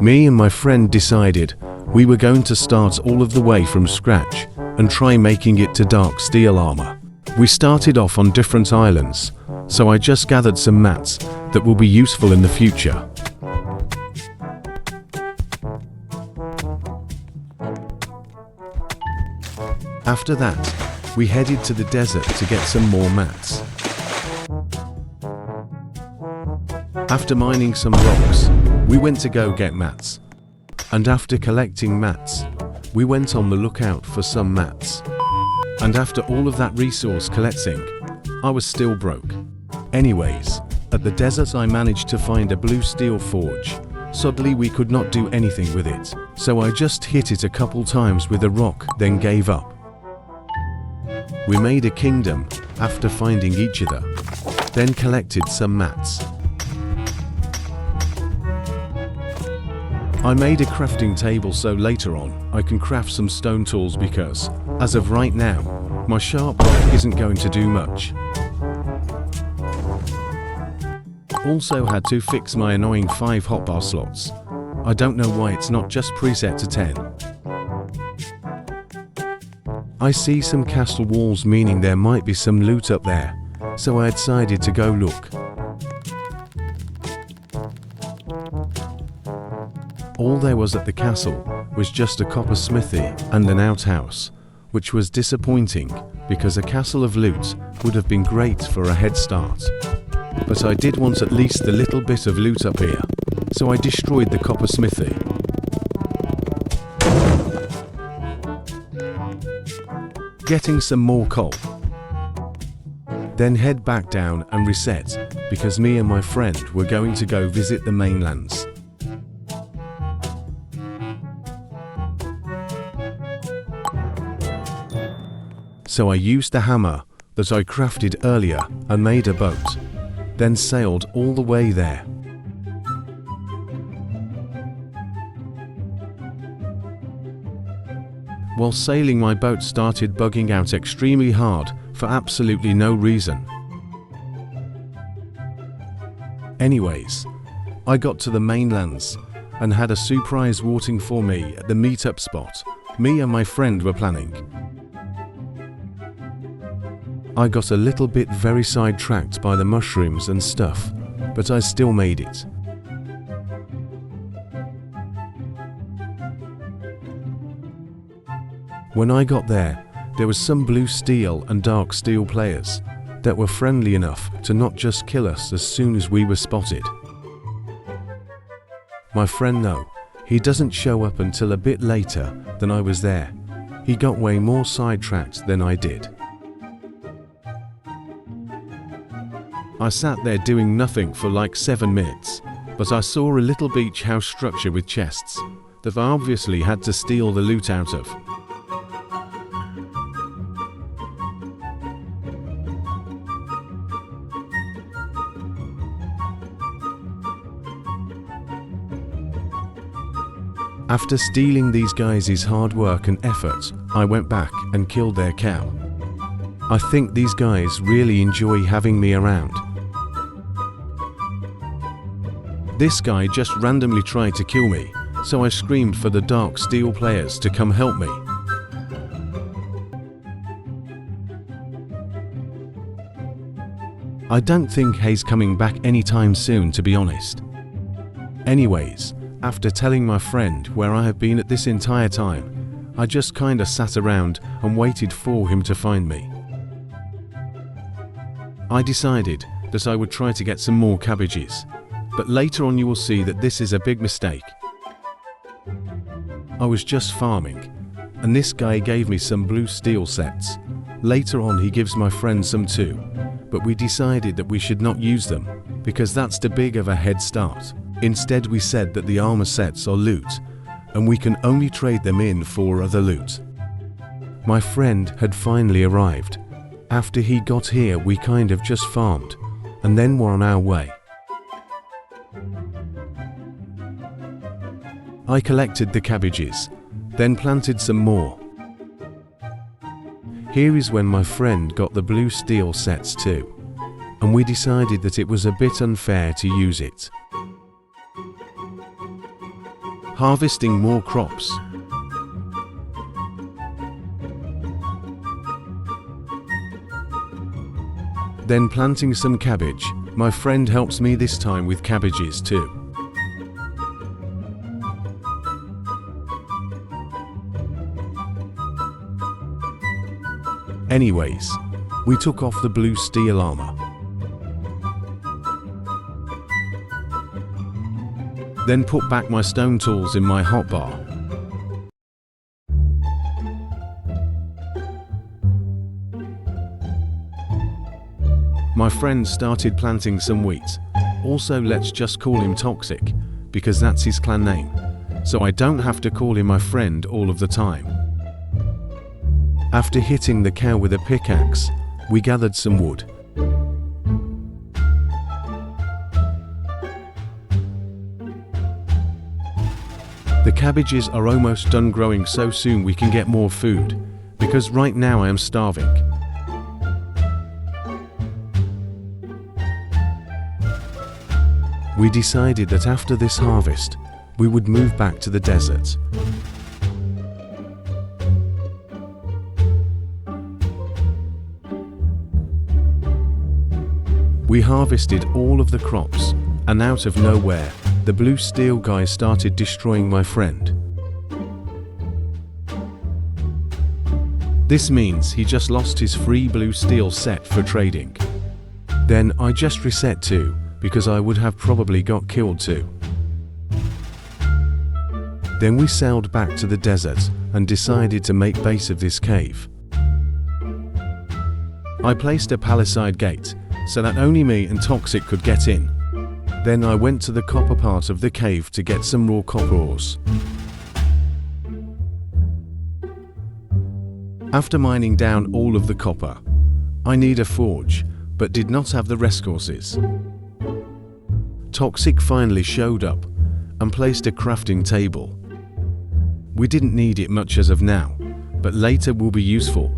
Me and my friend decided we were going to start all of the way from scratch and try making it to Darksteel armor. We started off on different islands, so I just gathered some mats that will be useful in the future. After that, we headed to the desert to get some more mats. After mining some rocks, we went to go get mats. And after collecting mats, we went on the lookout for some mats. And after all of that resource collecting, I was still broke. Anyways, at the desert I managed to find a blue steel forge. Sadly, we could not do anything with it, so I just hit it a couple times with a rock, then gave up. We made a kingdom after finding each other, then collected some mats. I made a crafting table so later on I can craft some stone tools because, as of right now, my sharp rock isn't going to do much. Also had to fix my annoying 5 hotbar slots. I don't know why it's not just preset to 10. I see some castle walls, meaning there might be some loot up there, so I decided to go look. All there was at the castle was just a copper smithy and an outhouse, which was disappointing because a castle of loot would have been great for a head start. But I did want at least a little bit of loot up here, so I destroyed the copper smithy. Getting some more coal. Then head back down and reset, because me and my friend were going to go visit the mainlands. So I used the hammer that I crafted earlier and made a boat, then sailed all the way there. While sailing, my boat started bugging out extremely hard for absolutely no reason. Anyways, I got to the mainlands and had a surprise waiting for me at the meetup spot me and my friend were planning. I got a little bit very sidetracked by the mushrooms and stuff, but I still made it. When I got there was some blue steel and dark steel players that were friendly enough to not just kill us as soon as we were spotted. My friend, no, he doesn't show up until a bit later than I was there. He got way more sidetracked than I did. I sat there doing nothing for like 7 minutes, but I saw a little beach house structure with chests that I obviously had to steal the loot out of. After stealing these guys' hard work and effort, I went back and killed their cow. I think these guys really enjoy having me around. This guy just randomly tried to kill me, so I screamed for the Darksteel players to come help me. I don't think he's coming back anytime soon, to be honest. Anyways, after telling my friend where I have been at this entire time, I just kinda sat around and waited for him to find me. I decided that I would try to get some more cabbages, but later on you will see that this is a big mistake. I was just farming, and this guy gave me some blue steel sets. Later on he gives my friend some too, but we decided that we should not use them, because that's too big of a head start. Instead we said that the armor sets are loot, and we can only trade them in for other loot. My friend had finally arrived. After he got here we kind of just farmed, and then were on our way. I collected the cabbages, then planted some more. Here is when my friend got the blue steel sets too, and we decided that it was a bit unfair to use it. harvesting more crops. Then planting some cabbage. My friend helps me this time with cabbages too. Anyways, we took off the blue steel armor. Then put back my stone tools in my hotbar. My friend started planting some wheat. Also, let's just call him Toxic, because that's his clan name, so I don't have to call him my friend all of the time. After hitting the cow with a pickaxe, we gathered some wood. The cabbages are almost done growing, so soon we can get more food, because right now I am starving. We decided that after this harvest, we would move back to the desert. We harvested all of the crops, and out of nowhere, the blue steel guy started destroying my friend. This means he just lost his free blue steel set for trading. Then I just reset too, because I would have probably got killed too. Then we sailed back to the desert and decided to make base of this cave. I placed a palisade gate so that only me and Toxic could get in. Then I went to the copper part of the cave to get some raw copper ores. After mining down all of the copper, I need a forge, but did not have the resources. Toxic finally showed up and placed a crafting table. We didn't need it much as of now, but later will be useful.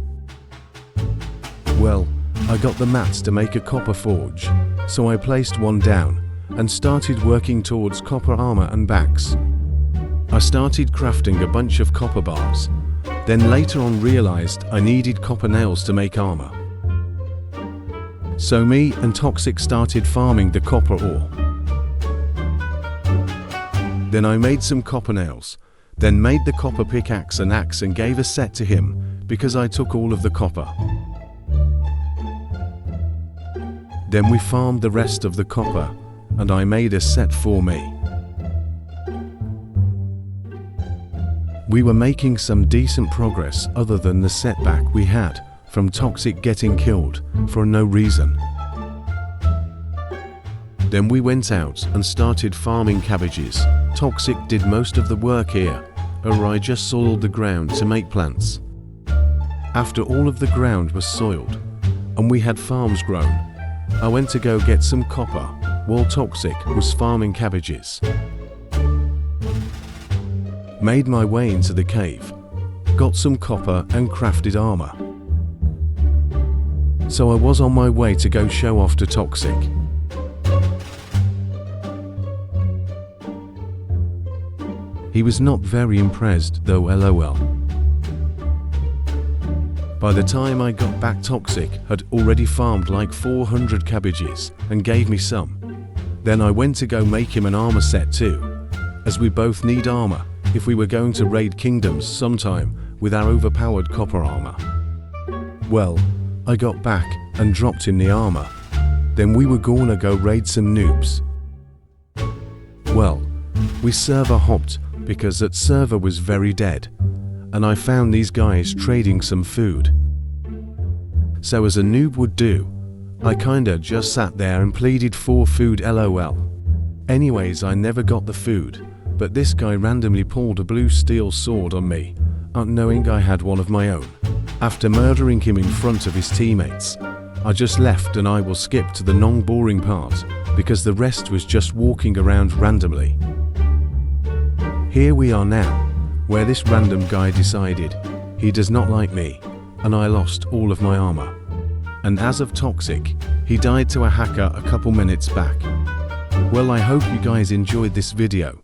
Well, I got the mats to make a copper forge, so I placed one down and started working towards copper armor and backs. I started crafting a bunch of copper bars, then later on realized I needed copper nails to make armor. So me and Toxic started farming the copper ore. Then I made some copper nails, then made the copper pickaxe and axe and gave a set to him because I took all of the copper. Then we farmed the rest of the copper and I made a set for me. We were making some decent progress other than the setback we had from Toxic getting killed for no reason. Then we went out and started farming cabbages. Toxic did most of the work here, or I just soiled the ground to make plants. After all of the ground was soiled and we had farms grown, I went to go get some copper while Toxic was farming cabbages. Made my way into the cave, got some copper and crafted armor. So I was on my way to go show off to Toxic. He was not very impressed though, lol. By the time I got back, Toxic had already farmed like 400 cabbages and gave me some. Then I went to go make him an armor set too, as we both need armor if we were going to raid kingdoms sometime with our overpowered copper armor. Well, I got back and dropped in the armor. Then we were gonna go raid some noobs. Well, we server hopped because that server was very dead, and I found these guys trading some food. So as a noob would do, I kinda just sat there and pleaded for food, lol. Anyways, I never got the food, but this guy randomly pulled a blue steel sword on me, not knowing I had one of my own. After murdering him in front of his teammates, I just left and I will skip to the non-boring part because the rest was just walking around randomly. Here we are now, where this random guy decided he does not like me, and I lost all of my armor. And as of Toxic, he died to a hacker a couple minutes back. Well, I hope you guys enjoyed this video.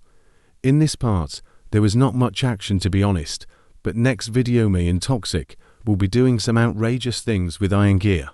In this part, There was not much action to be honest, but next video me and Toxic will be doing some outrageous things with iron gear.